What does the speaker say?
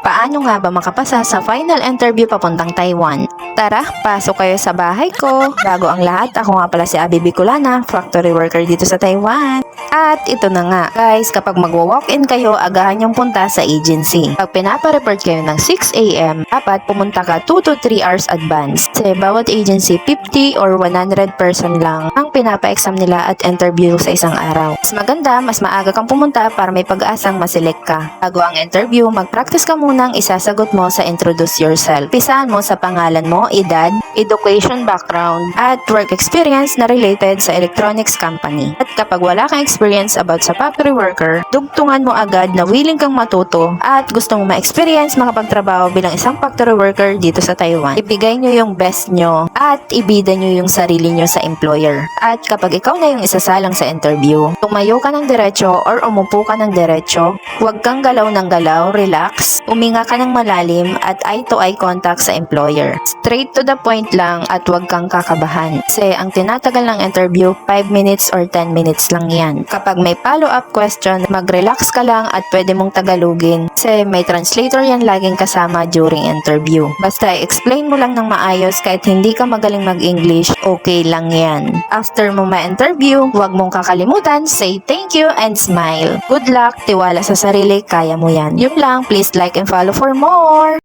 Paano nga ba makapasa sa final interview papuntang Taiwan? Tara, pasok kayo sa bahay ko. Bago ang lahat, ako nga pala si Abby Bicolana, factory worker dito sa Taiwan. At ito na nga, guys, kapag magwa-walk-in kayo, agahan yung punta sa agency. Pag pinapa-report kayo ng 6 AM, dapat pumunta ka 2 to 3 hours advance. Kasi bawat agency, 50 or 100 person lang ang pinapa-exam nila at interview sa isang araw. Mas maganda, mas maaga kang pumunta para may pag-asang maselect ka. Bago ang interview, mag-practice ka munang isasagot mo sa introduce yourself. Pisaan mo sa pangalan mo, edad, education background, at work experience na related sa electronics company. At kapag wala kang experience about sa factory worker, dugtungan mo agad na willing kang matuto at gusto mo ma-experience makapagtrabaho bilang isang factory worker dito sa Taiwan. Ibigay nyo yung best nyo at ibida nyo yung sarili nyo sa employer. At kapag ikaw na yung isasalang sa interview, tumayo ka ng diretso or umupo ka ng diretso, huwag kang galaw ng galaw, relax, uminga ka ng malalim at eye-to-eye contact sa employer. Straight to the point lang at huwag kang kakabahan. Kasi ang tinatagal ng interview, 5 minutes or 10 minutes lang yan. Kapag may follow-up question, mag-relax ka lang at pwede mong tagalogin. Kasi may translator yan laging kasama during interview. Basta explain mo lang ng maayos kahit hindi ka magaling mag-English, okay lang yan. After mo ma-interview, huwag mong kakalimutan, say thank you and smile. Good luck, tiwala sa sarili, kaya mo yan. Yun lang, please like and follow for more!